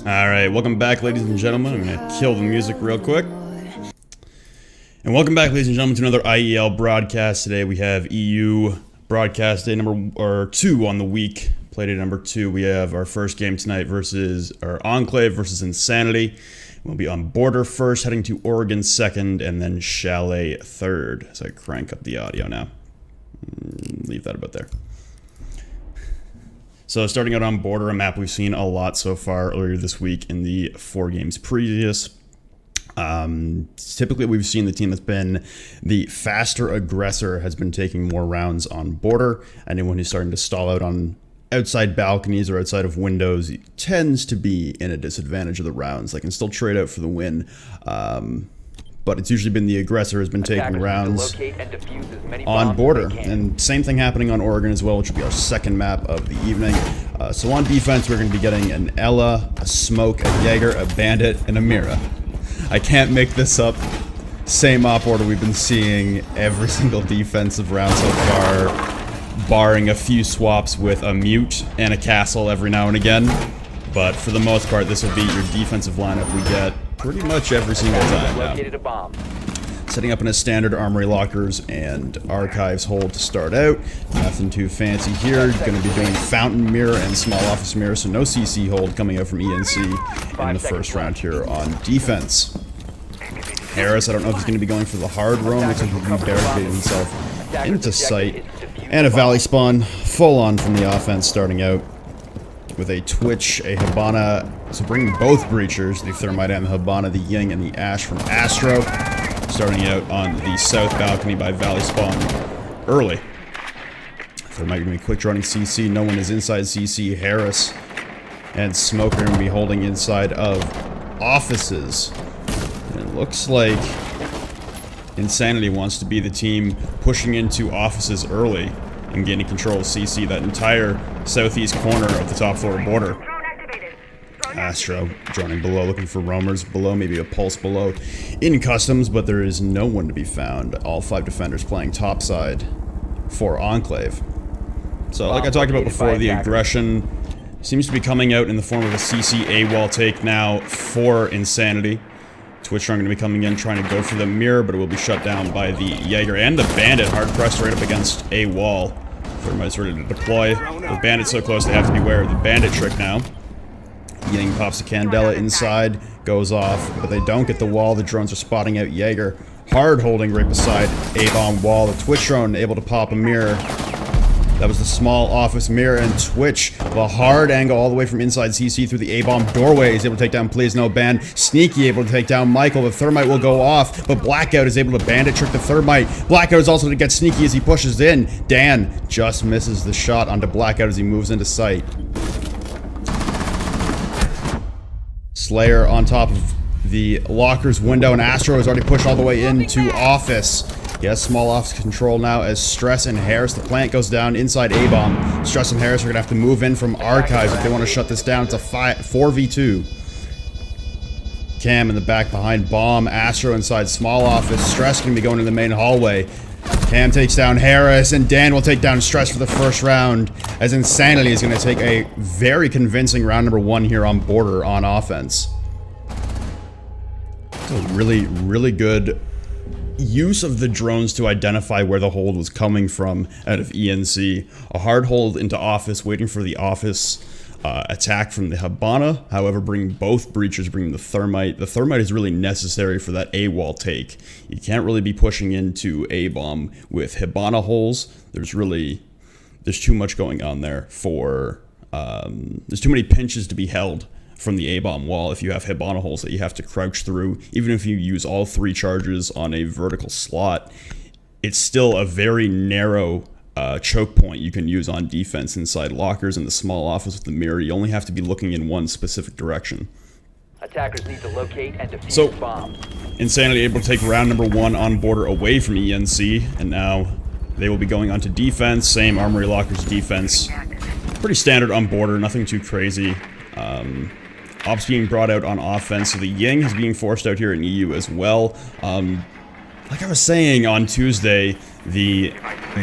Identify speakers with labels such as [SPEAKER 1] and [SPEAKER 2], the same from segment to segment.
[SPEAKER 1] Alright, welcome back, ladies and gentlemen. I'm gonna kill the music real quick. And welcome back, ladies and gentlemen, to another IEL broadcast. Today we have EU broadcast day number 2 on the week. Play day number 2. We have our first game tonight versus our Enclave versus INSANiTY. We'll be on Border first, heading to Oregon second, and then Chalet third. So I crank up the audio now. Leave that about there. So starting out on Border, a map we've seen a lot so far earlier this week in the 4 games previous. Typically we've seen the team that's been the faster aggressor has been taking more rounds on Border. Anyone who's starting to stall out on outside balconies or outside of windows tends to be in a disadvantage of the rounds. They can still trade out for the win. But it's usually been the aggressor has been taking rounds on Border. And same thing happening on Oregon as well, which will be our second map of the evening. So on defense, we're going to be getting an Ella, a Smoke, a Jaeger, a Bandit, and a Mira. I can't make this up. Same op order we've been seeing every single defensive round so far, barring a few swaps with a Mute and a Castle every now and again. But for the most part, this will be your defensive lineup we get pretty much every single time now. Setting up in a standard Armory Lockers and Archives hold to start out. Nothing too fancy here. Going to be doing Fountain Mirror and Small Office Mirror, so no CC hold coming out from ENC in the first round here on defense. Harris, I don't know if he's going to be going for the hard roam. Looks like he'll be barricading himself into sight. And a Valley Spawn, full on from the offense starting out. With a Twitch, a Hibana, so bringing both Breachers, the Thermite and the Hibana, the Ying and the Ash from Astro. Starting out on the south balcony by Valley Spawn early. Thermite going to be quick running CC, no one is inside CC. Harris and Smoke are going to be holding inside of offices. And it looks like INSANiTY wants to be the team pushing into offices early and gaining control of CC, that entire southeast corner of the top floor Border. Astro droning below, looking for roamers below, maybe a pulse below in customs, but there is no one to be found. All 5 defenders playing topside for Enclave. So like I talked about before, the aggression seems to be coming out in the form of a CC AWOL take now for INSANiTY. Twitch are going to be coming in trying to go for the Mirror, but it will be shut down by the Jaeger and the Bandit, hard pressed right up against a wall. Thermite's ready to deploy. The Bandit's so close they have to beware of the Bandit trick now. Ying pops a Candela inside, goes off, but they don't get the wall. The drones are spotting out Jaeger. Hard holding right beside A-bomb wall. The Twitch drone able to pop a Mirror. That was the Small Office Mirror, and Twitch, the hard angle all the way from inside CC through the A-bomb doorway, is able to take down Please No Ban. Sneaky able to take down Michael. The Thermite will go off, but Blackout is able to Bandit trick the Thermite. Blackout is also to get sneaky as he pushes in. Dan just misses the shot onto Blackout as he moves into sight. Slayer on top of the Lockers window, and Astro has already pushed all the way into office. He has small office control now as Stress and Harris. The plant goes down inside A-bomb. Stress and Harris are going to have to move in from Archives if they want to shut this down. It's a 4v2. Cam in the back behind Bomb. Astro inside small office. Stress going to be going to the main hallway. Cam takes down Harris, and Dan will take down Stress for the first round, as INSANiTY is going to take a very convincing round number 1 here on Border on offense. So really, really good use of the drones to identify where the hold was coming from out of ENC. A hard hold into office, waiting for the office attack from the Hibana. However, bringing both Breachers, bringing the Thermite. The Thermite is really necessary for that A-wall take. You can't really be pushing into A-bomb with Hibana holes. There's too much going on there for, there's too many pinches to be held from the A-bomb wall if you have Hibana holes that you have to crouch through. Even if you use all 3 charges on a vertical slot, it's still a very narrow choke point you can use on defense inside Lockers in the small office with the Mirror. You only have to be looking in one specific direction.
[SPEAKER 2] Attackers need to locate and defuse the bomb.
[SPEAKER 1] INSANiTY able to take round number 1 on Border away from ENC, and now they will be going on to defense. Same Armory Lockers defense. Pretty standard on Border, nothing too crazy. Ops being brought out on offense, so the Ying is being forced out here in EU as well. Like I was saying on Tuesday, the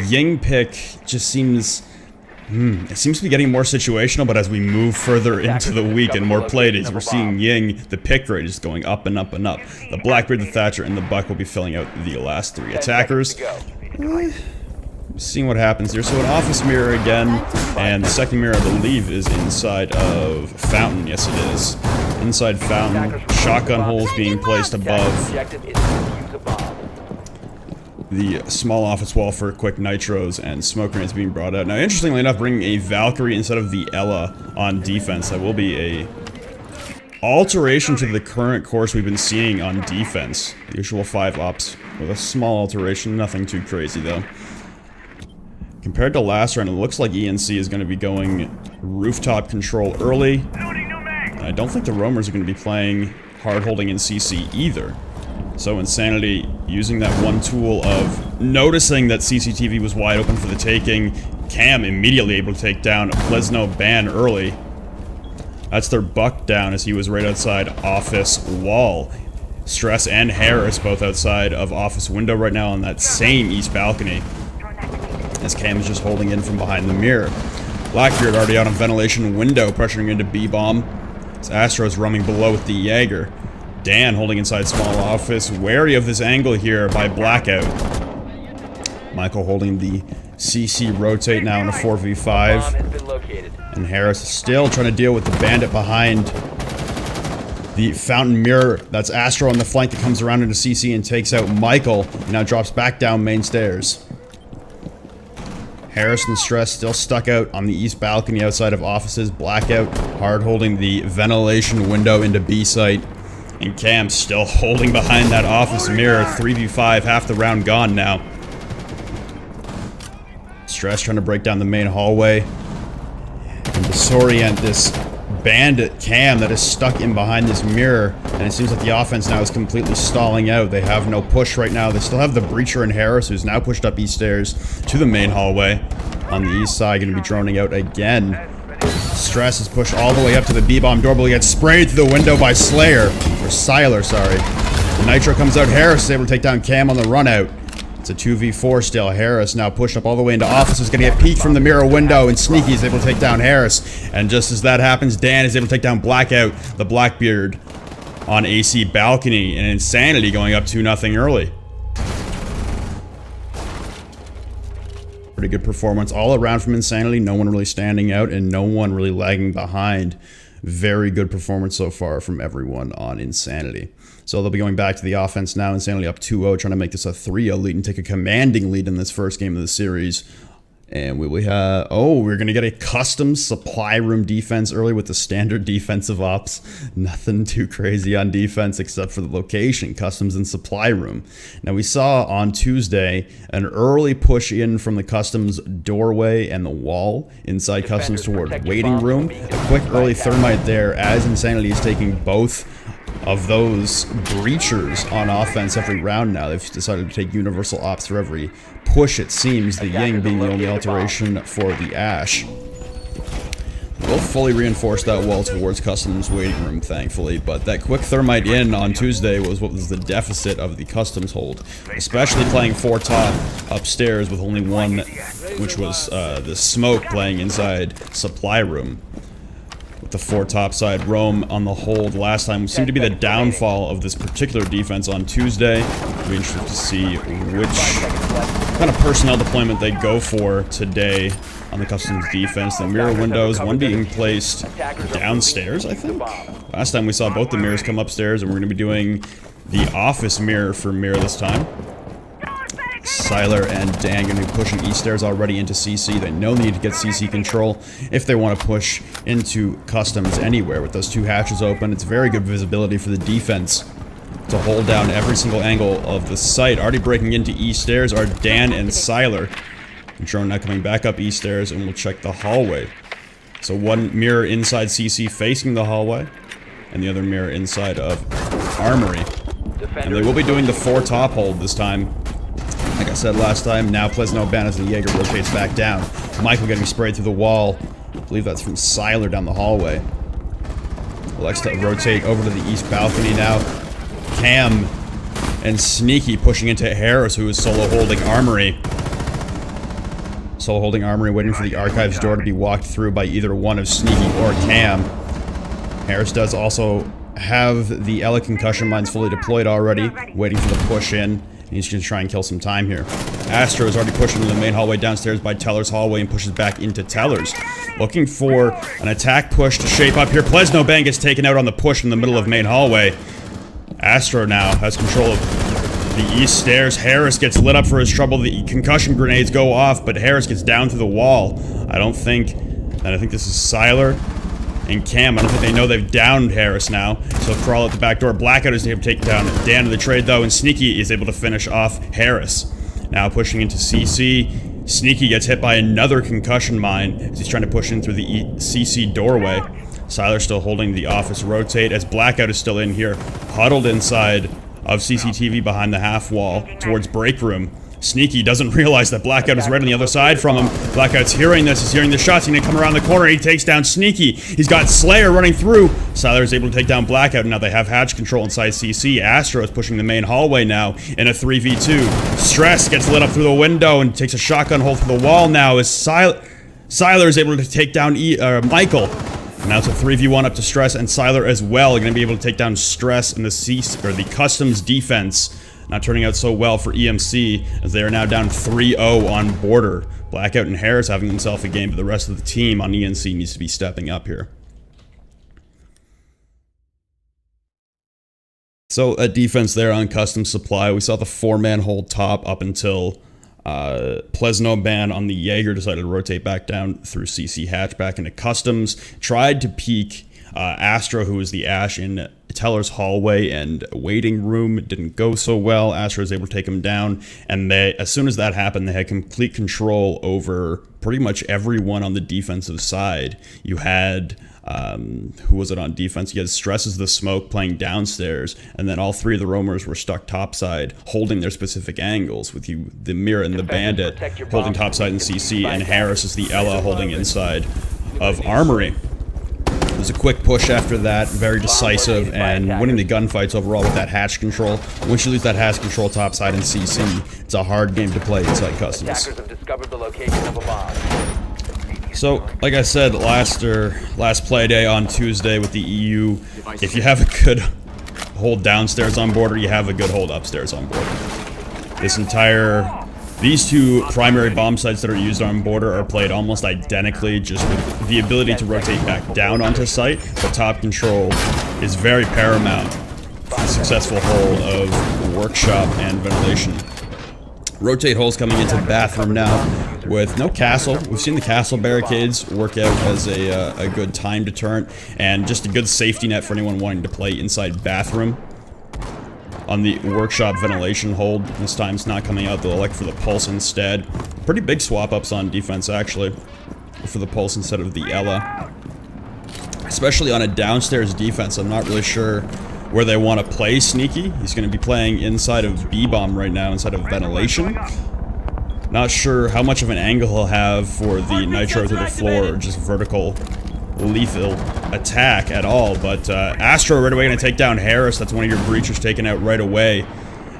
[SPEAKER 1] Ying pick just seems It seems to be getting more situational, but as we move further into the week and more play days, we're seeing Ying, the pick rate is going up and up and up. The Blackbeard, the Thatcher, and the Buck will be filling out the last 3 attackers. Seeing what happens here. So an office mirror again, and the second mirror I believe is inside of Fountain. Yes it is. Inside Fountain, shotgun holes being placed above the small office wall for quick nitros, and smoke grenades being brought out. Now interestingly enough, bringing a Valkyrie instead of the Ella on defense, that will be a alteration to the current course we've been seeing on defense. The usual 5 ops with a small alteration, nothing too crazy though. Compared to last round, it looks like ENC is going to be going rooftop control early. And I don't think the roamers are going to be playing hard holding in CC either. So Insanity using that one tool of noticing that CCTV was wide open for the taking. Cam immediately able to take down Plesno Ban early. That's their Buck down as he was right outside office wall. Stress and Harris both outside of office window right now on that same east balcony. As Cam is just holding in from behind the mirror. Blackbeard already out on ventilation window, pressuring into B-bomb. As Astro's roaming below with the Jaeger. Dan holding inside small office, wary of this angle here by Blackout. Michael holding the CC rotate now in a 4v5. And Harris still trying to deal with the bandit behind the Fountain mirror. That's Astro on the flank that comes around into CC and takes out Michael. And now drops back down main stairs. Harris and Stress still stuck out on the east balcony outside of offices. Blackout hard holding the ventilation window into B site. And Cam still holding behind that office mirror. 3v5, half the round gone now. Stress trying to break down the main hallway. And disorient this bandit Cam that is stuck in behind this mirror. And it seems like the offense now is completely stalling out. They have no push right now. They still have the Breacher and Harris, who's now pushed up east stairs to the main hallway. On the east side, going to be droning out again. Stress is pushed all the way up to the B-bomb door, but he gets sprayed through the window by Slayer. Or Siler, sorry. The Nitro comes out. Harris is able to take down Cam on the run out. It's a 2v4 still. Harris now pushed up all the way into office. Is going to get peeked from the mirror window, and Sneaky is able to take down Harris. And just as that happens, Dan is able to take down Blackout, the Blackbeard, on AC balcony, and Insanity going up 2-0 early. Pretty good performance all around from Insanity. No one really standing out and no one really lagging behind. Very good performance so far from everyone on Insanity. So they'll be going back to the offense now. Insanity up 2-0, trying to make this a 3-0 lead and take a commanding lead in this first game of the series. And we're going to get a custom supply room defense early with the standard defensive ops. Nothing too crazy on defense except for the location, customs, and supply room. Now we saw on Tuesday an early push in from the customs doorway and the wall inside customs toward waiting room. A quick early thermite there as Insanity is taking both of those breachers on offense every round now. They've decided to take universal ops for every push, it seems, the Ying being the only alteration for the Ash. We'll fully reinforce that wall towards customs waiting room, thankfully, but that quick thermite in on Tuesday was what was the deficit of the customs hold, especially playing 4 top upstairs with only one, which was the smoke playing inside supply room. The 4 topside roam on the hold last time seemed to be the downfall of this particular defense on Tuesday. We'll be interested to see which kind of personnel deployment they go for today on the customs defense. The mirror windows, one being placed downstairs, I think. Last time we saw both the mirrors come upstairs, and we're going to be doing the office mirror for mirror this time. Siler and Dan going to be pushing east stairs already into CC. They know they need to get CC control if they want to push into customs anywhere. With those 2 hatches open, it's very good visibility for the defense to hold down every single angle of the site. Already breaking into east stairs are Dan and Siler. Drone now coming back up east stairs, and we'll check the hallway. So one mirror inside CC facing the hallway, and the other mirror inside of Armory. And they will be doing the 4 top hold this time. Like I said last time, now Plesno Ban as the Jaeger rotates back down. Michael getting sprayed through the wall. I believe that's from Siler down the hallway. Likes to rotate over to the east balcony now. Cam and Sneaky pushing into Harris, who is solo holding Armory. So holding armory, waiting for the archives door to be walked through by either one of Sneaky or Cam. Harris does also have the Ella concussion mines fully deployed already, waiting for the push in. And he's going to try and kill some time here. Astro is already pushing into the main hallway downstairs by Teller's hallway and pushes back into Teller's. Looking for an attack push to shape up here. Plesno Bang gets taken out on the push in the middle of main hallway. Astro now has control of the east stairs. Harris gets lit up for his trouble. The concussion grenades go off, but Harris gets down through the wall. I think this is Siler and Cam. I don't think they know they've downed Harris now. So crawl out the back door. Blackout is able to take down Dan of the trade though, and Sneaky is able to finish off Harris. Now pushing into CC. Sneaky gets hit by another concussion mine as he's trying to push in through the CC doorway. Siler still holding the office rotate as Blackout is still in here, huddled inside of CCTV behind the half wall towards break room. Sneaky doesn't realize that Blackout is right on the other side from him. Blackout's hearing this, he's hearing the shots, he's gonna come around the corner, he takes down Sneaky. He's got Slayer running through. Siler is able to take down Blackout, and now they have hatch control inside CC. Astro is pushing the main hallway now in a 3v2. Stress gets lit up through the window and takes a shotgun hole through the wall now as Siler is able to take down Michael. And now it's a 3v1 up to Stress and Siler as well. Going to be able to take down Stress in the customs defense. Not turning out so well for EMC as they are now down 3-0 on border. Blackout and Harris having themselves a game, but the rest of the team on ENC needs to be stepping up here. So at defense there on custom supply, we saw the 4-man hold top up until Plesno Ban on the Jaeger decided to rotate back down through CC hatch back into customs. Tried to peek Astro, who was the Ash, in Teller's hallway and waiting room. It didn't go so well. Astro was able to take him down, and as soon as that happened, they had complete control over pretty much everyone on the defensive side. You had who was it on defense? You had Stress as the Smoke playing downstairs, and then all three of the roamers were stuck topside, holding their specific angles, with the Mirror and the Bandit holding topside in CC, and Harris is the Ella holding inside of Armory. It was a quick push after that, very decisive, and winning the gunfights overall with that hatch control. Once you lose that hatch control topside in CC, it's a hard game to play inside customs.
[SPEAKER 2] Attackers have discovered the location of a bomb.
[SPEAKER 1] So, like I said, last play day on Tuesday with the EU, if you have a good hold downstairs on border, you have a good hold upstairs on border. These two primary bomb sites that are used on border are played almost identically, just with the ability to rotate back down onto site, but top control is very paramount for the successful hold of workshop and ventilation. Rotate holes coming into bathroom now with no castle. We've seen the castle barricades work out as a good time deterrent and just a good safety net for anyone wanting to play inside bathroom. On the workshop ventilation hold, this time it's not coming out. They'll elect for the pulse instead. Pretty big swap ups on defense actually for the pulse instead of the Ella. Especially on a downstairs defense, I'm not really sure where they want to play Sneaky. He's going to be playing inside of B-bomb right now, inside of ventilation. Not sure how much of an angle he'll have for the nitro through the floor, or just vertical lethal attack at all, but Astro right away going to take down Harris. That's one of your breachers taken out right away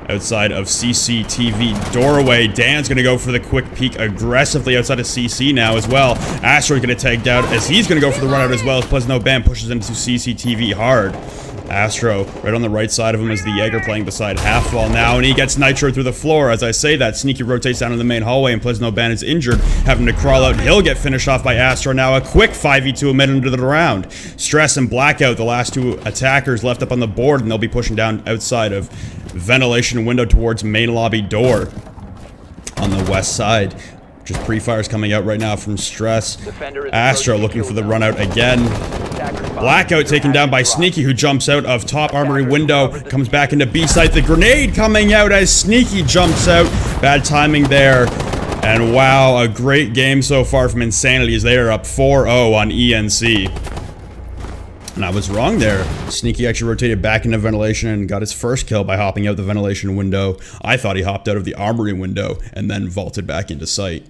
[SPEAKER 1] outside of CCTV doorway. Dan's going to go for the quick peek aggressively outside of CC now as well. Astro's going to take down as he's going to go for the run out as well as Plesno Bam pushes into CCTV hard. Astro right on the right side of him is the Jaeger playing beside half wall now, and he gets nitro through the floor. As I say that, Sneaky rotates down in the main hallway, and Plesno Ban is injured, having to crawl out. He'll get finished off by Astro now. A quick 5v2 a minute into the round. Stress and Blackout, the last two attackers left up on the board, and they'll be pushing down outside of ventilation window towards main lobby door on the west side. Just pre-fires coming out right now from Stress. Astro looking for the run out again. Blackout taken down by Sneaky, who jumps out of top armory window, comes back into B site. The grenade coming out as Sneaky jumps out. Bad timing there. And wow, a great game so far from iNSANiTY as they are up 4-0 on ENC. And I was wrong there. Sneaky actually rotated back into ventilation and got his first kill by hopping out the ventilation window. I thought he hopped out of the armory window and then vaulted back into sight.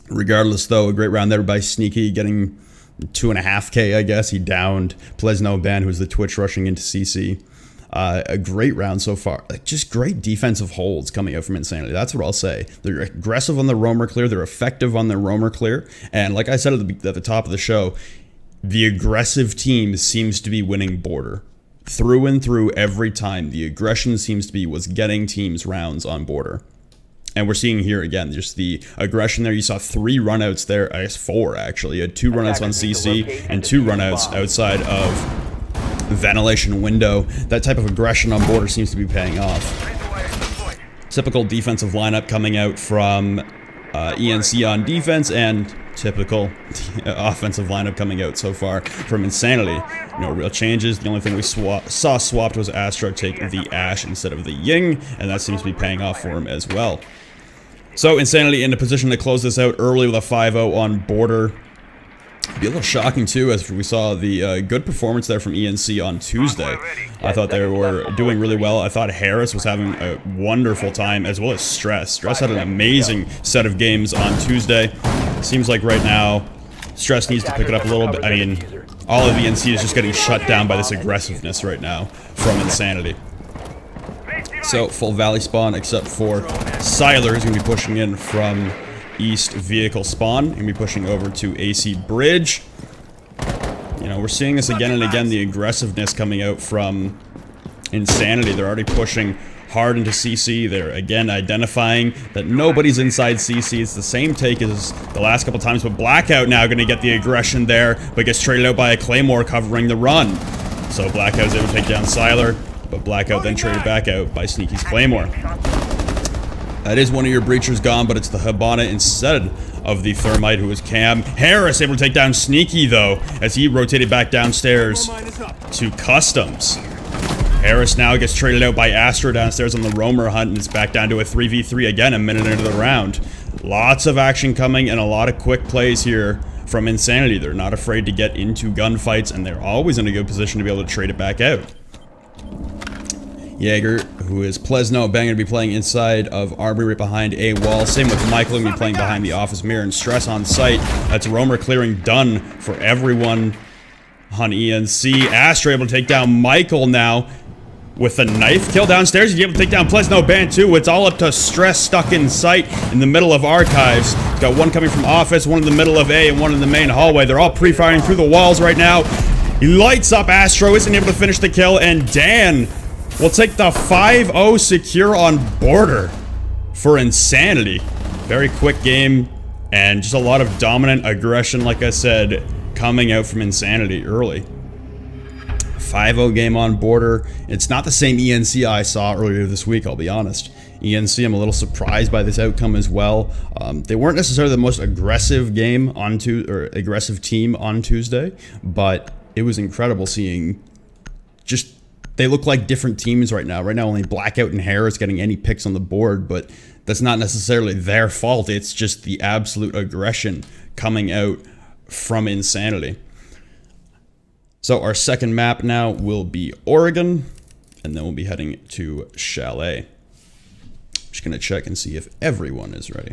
[SPEAKER 1] Regardless, though, a great round there by Sneaky, getting 2.5K, I guess. He downed Plesno Ban, who's the Twitch rushing into CC. A great round so far. Like, just great defensive holds coming out from Insanity. That's what I'll say. They're aggressive on the roamer clear. They're effective on the roamer clear. And like I said at the top of the show, the aggressive team seems to be winning border. Through and through every time. The aggression seems to be what's getting teams rounds on border. And we're seeing here again, just the aggression there. You saw 3 runouts there. I guess 4 actually. You had 2 runouts on CC and 2 runouts outside of ventilation window. That type of aggression on border seems to be paying off. Typical defensive lineup coming out from ENC on defense, and typical offensive lineup coming out so far from Insanity. No real changes. The only thing we saw swapped was Astro take the Ash instead of the Ying, and that seems to be paying off for him as well. So Insanity in a position to close this out early with a 5-0 on border. Be a little shocking too, as we saw the good performance there from ENC on Tuesday. I thought they were doing really well. I thought Harris was having a wonderful time, as well as Stress. Stress had an amazing set of games on Tuesday. Seems like right now, Stress needs to pick it up a little bit. I mean, all of ENC is just getting shut down by this aggressiveness right now from Insanity. So, full Valley spawn, except for Siler, who's going to be pushing in from East Vehicle Spawn, and be pushing over to AC Bridge. You know, we're seeing this again and again, the aggressiveness coming out from Insanity. They're already pushing hard into CC. They're again identifying that nobody's inside CC. It's the same take as the last couple times, but Blackout now going to get the aggression there, but gets traded out by a Claymore covering the run. So Blackout's able to take down Siler, but Blackout then traded back out by Sneaky's Claymore. That is one of your breachers gone, but it's the Hibana instead of the Thermite, who is Cam. Harris able to take down Sneaky, though, as he rotated back downstairs to Customs. Harris now gets traded out by Astro downstairs on the roamer hunt, and it's back down to a 3v3 again, a minute into the round. Lots of action coming and a lot of quick plays here from Insanity. They're not afraid to get into gunfights, and they're always in a good position to be able to trade it back out. Jaeger, who is Plesno, Bang, going to be playing inside of Armory right behind a wall. Same with Michael, going to be playing behind the office mirror, and Stress on site. That's roamer clearing done for everyone on ENC. Astro able to take down Michael now with a knife kill downstairs. He's able to take down Plesno Band too. It's all up to Stress stuck in sight in the middle of Archives. He's got one coming from office, one in the middle of A, and one in the main hallway. They're all pre-firing through the walls right now. He lights up Astro, isn't able to finish the kill, and Dan will take the 5-0 secure on border for Insanity. Very quick game, and just a lot of dominant aggression, like I said, coming out from Insanity early. 5-0 game on border. It's not the same ENC I saw earlier this week, I'll be honest. ENC, I'm a little surprised by this outcome as well. They weren't necessarily the most aggressive game on aggressive team on Tuesday, but it was incredible seeing just they look like different teams right now. Right now, only Blackout and Harris getting any picks on the board, but that's not necessarily their fault. It's just the absolute aggression coming out from Insanity. So our second map now will be Oregon, and then we'll be heading to Chalet. Just going to check and see if everyone is ready.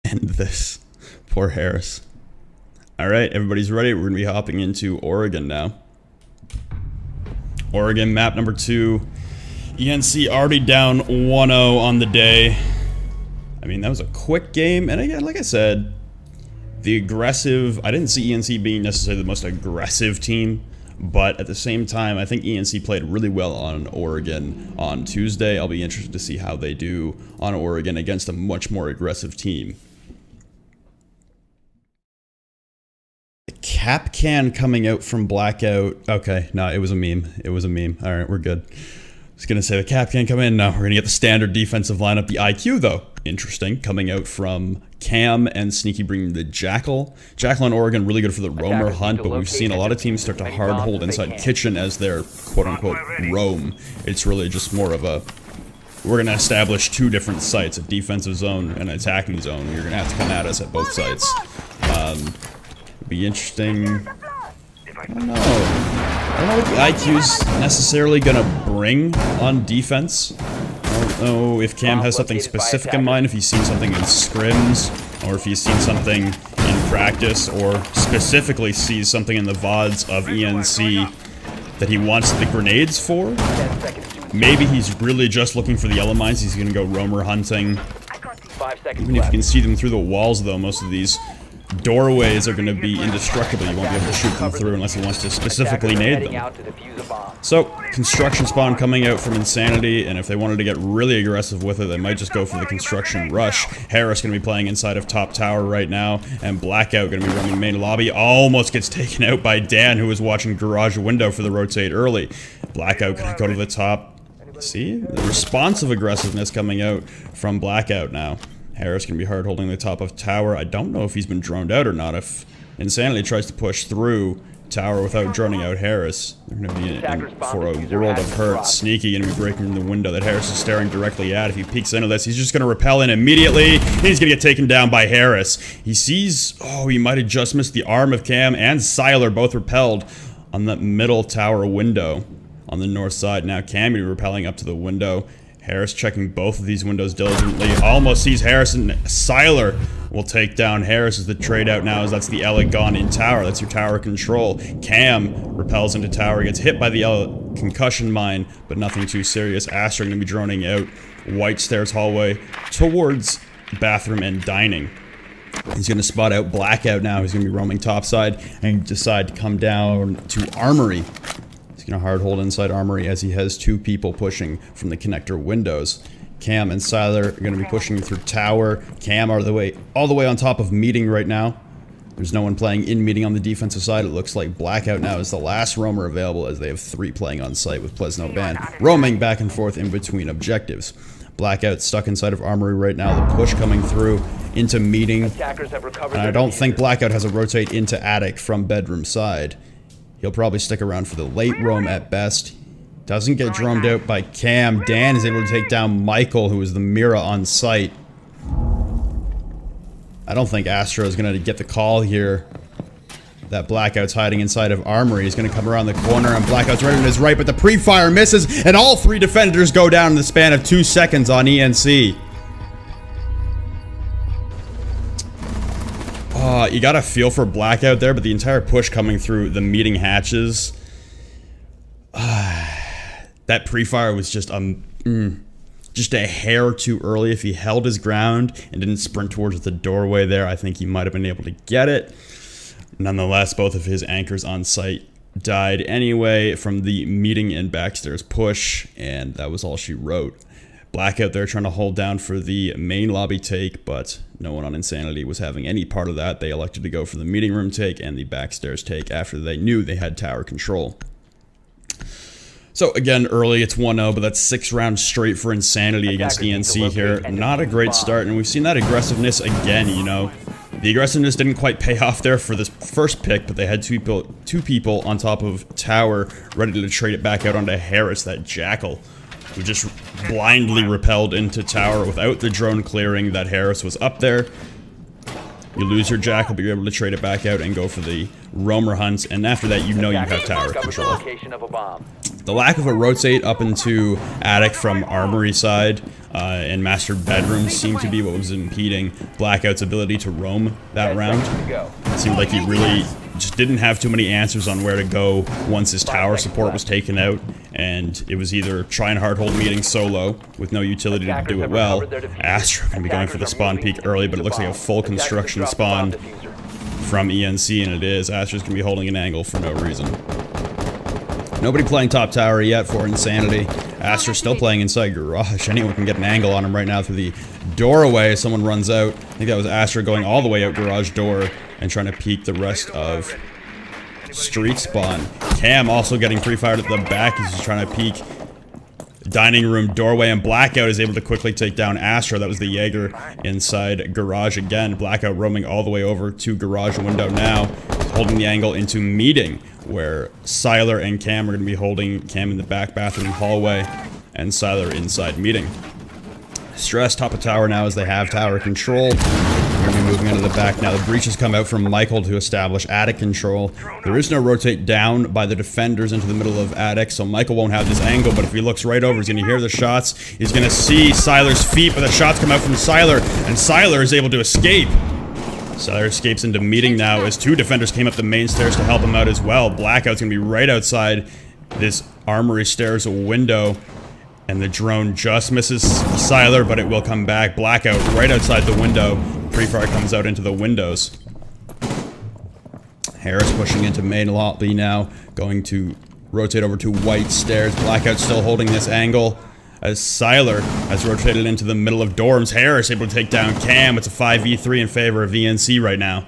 [SPEAKER 1] And this. Poor Harris. Alright, everybody's ready. We're going to be hopping into Oregon now. Oregon, map number 2. ENC already down 1-0 on the day. I mean, that was a quick game. And again, like I said, the aggressive... I didn't see ENC being necessarily the most aggressive team. But at the same time, I think ENC played really well on Oregon on Tuesday. I'll be interested to see how they do on Oregon against a much more aggressive team. Cap can coming out from Blackout. Okay, no, it was a meme. It was a meme. All right, we're good. I was going to say the cap can come in. No, we're going to get the standard defensive lineup. The IQ, though, interesting, coming out from Cam and Sneaky bringing the Jackal. Jackal in Oregon, really good for the roamer hunt, but we've seen a lot of teams start to hard hold inside Kitchen as their quote-unquote roam. It's really just more of a... We're going to establish 2 different sites, a defensive zone and an attacking zone. You're going to have to come at us at both sites. Be interesting. I don't know. I don't know what the IQ's necessarily gonna bring on defense. I don't know if Cam has something specific in mind, if he's seen something in scrims, or if he's seen something in practice, or specifically sees something in the VODs of ENC that he wants the grenades for. Maybe he's really just looking for the yellow mines. He's gonna go roamer hunting.
[SPEAKER 2] 5 seconds
[SPEAKER 1] Even if
[SPEAKER 2] left.
[SPEAKER 1] you can see them through the walls, though, most of these doorways are going to be indestructible. You won't be able to shoot them through unless he wants to specifically
[SPEAKER 2] Attackers are
[SPEAKER 1] nade
[SPEAKER 2] heading
[SPEAKER 1] them.
[SPEAKER 2] out to defuse a bomb.
[SPEAKER 1] So, construction spawn coming out from Insanity, and if they wanted to get really aggressive with it, they might just go for the construction rush. Harris going to be playing inside of top tower right now, and Blackout going to be running main lobby. Almost gets taken out by Dan, who was watching garage window for the rotate early. Blackout going to go to the top. See? The responsive aggressiveness coming out from Blackout now. Harris can be hard holding the top of tower. I don't know if he's been droned out or not. If Insanity tries to push through tower without droning out Harris, they're going to be in for a world of hurt. Sneaky going to be breaking the window that Harris is staring directly at. If he peeks into this, he's just going to repel in immediately. He's going to get taken down by Harris. He sees, oh, he might have just missed the arm of Cam and Siler, both repelled on that middle tower window on the north side. Now Cam be repelling up to the window. Harris checking both of these windows diligently. Almost sees Harris, and Siler will take down Harris as the trade out now, as that's the Ela gone in tower. That's your tower control. Cam repels into tower, gets hit by the Ela concussion mine, but nothing too serious. Astra going to be droning out White Stairs hallway towards bathroom and dining. He's going to spot out Blackout now. He's going to be roaming topside and decide to come down to Armory. Gonna hard hold inside Armory as he has two people pushing from the connector windows. Cam and Siler are gonna be pushing through tower. Cam all the way on top of meeting right now. There's no one playing in meeting on the defensive side. It looks like Blackout now is the last roamer available, as they have 3 playing on site with Plesno Band roaming back and forth in between objectives. Blackout stuck inside of Armory right now. The push coming through into meeting.
[SPEAKER 2] Attackers have recovered
[SPEAKER 1] And I
[SPEAKER 2] their
[SPEAKER 1] don't think
[SPEAKER 2] diffuser.
[SPEAKER 1] Blackout has a rotate into attic from bedroom side. He'll probably stick around for the late roam at best. Doesn't get droned out by Cam. Dan is able to take down Michael, who is the Mira on site. I don't think Astro is going to get the call here. That Blackout's hiding inside of Armory. He's going to come around the corner, and Blackout's right on his right, but the pre-fire misses, and all 3 defenders go down in the span of 2 seconds on ENC. You got a feel for Blackout there, but the entire push coming through the meeting hatches. That pre-fire was just a hair too early. If he held his ground and didn't sprint towards the doorway there, I think he might have been able to get it. Nonetheless, both of his anchors on site died anyway from the meeting and backstairs push, and that was all she wrote. Blackout there trying to hold down for the main lobby take, but no one on Insanity was having any part of that. They elected to go for the meeting room take and the backstairs take after they knew they had tower control. So again, early it's 1-0, but that's 6 rounds straight for Insanity against ENC here. Not a great start, and we've seen that aggressiveness again, you know. The aggressiveness didn't quite pay off there for this first pick, but they had two people on top of tower ready to trade it back out onto Harris, that Jackal, who just blindly repelled into tower without the drone clearing that Harris was up there. You lose your Jackal, but you're able to trade it back out and go for the roamer hunts, and after that you know you have tower control.
[SPEAKER 2] Location of a bomb.
[SPEAKER 1] The lack of a rotate up into attic from Armory side and master bedroom seemed to be what was impeding Blackout's ability to roam that round. It seemed like he really just didn't have too many answers on where to go once his tower support was taken out, and it was either try and hard hold meeting solo with no utility to do it well. Astro can be going for the spawn peak early, but it looks like a full construction spawn from ENC, and it is. Astro's gonna be holding an angle for no reason. Nobody playing top tower yet for Insanity. Astro's still playing inside garage. Anyone can get an angle on him right now through the doorway. Someone runs out. I think that was Astro going all the way out garage door and trying to peek the rest of street spawn. Cam also getting pre-fired at the back. He's just trying to peek dining room doorway, and Blackout is able to quickly take down Astro. That was the Jaeger inside garage again. Blackout roaming all the way over to garage window now, holding the angle into meeting, where Siler and Cam are going to be holding Cam in the back bathroom hallway and Siler inside meeting. Stress top of tower now as they have tower control. We're going to be moving into the back now. The breach has come out from Michael to establish attic control. There is no rotate down by the defenders into the middle of attic, so Michael won't have this angle, but if he looks right over, he's going to hear the shots. He's going to see Siler's feet, but the shots come out from Siler, and Siler is able to escape. Siler escapes into meeting now as two defenders came up the main stairs to help him out as well. Blackout's going to be right outside this armory stairs window. And the drone just misses Siler, but it will come back. Blackout right outside the window. Pre-fire comes out into the windows. Harris pushing into main lobby now. Going to rotate over to white stairs. Blackout still holding this angle. As Siler has rotated into the middle of dorms. Harris able to take down Cam. It's a 5v3 in favor of VNC right now.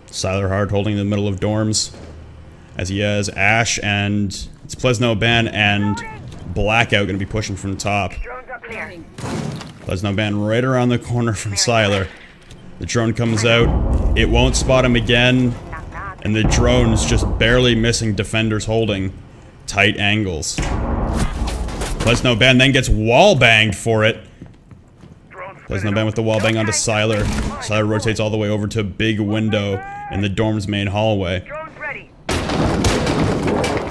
[SPEAKER 1] Siler hard holding the middle of dorms. As he has Ash and it's Plesno Ban and Blackout going to be pushing from the top. Plesno Ban right around the corner from Siler. The drone comes out. It won't spot him again. And the drone's just barely missing defenders holding tight angles. Plesno Ban then gets wall banged for it. Plesno Ban with the wall bang onto Siler. Siler rotates all the way over to big window in the dorm's main hallway.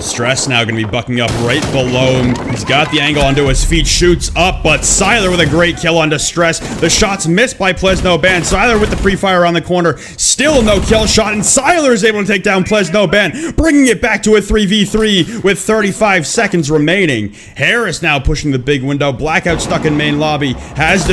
[SPEAKER 1] Stress now going to be bucking up right below him. He's got the angle onto his feet, shoots up, but Siler with a great kill onto Stress. The shot's missed by Plesno Ban. Siler with the pre-fire on the corner. Still no kill shot, and Siler is able to take down Plesno Ban, bringing it back to a 3v3 with 35 seconds remaining. Harris now pushing the big window. Blackout stuck in main lobby. Has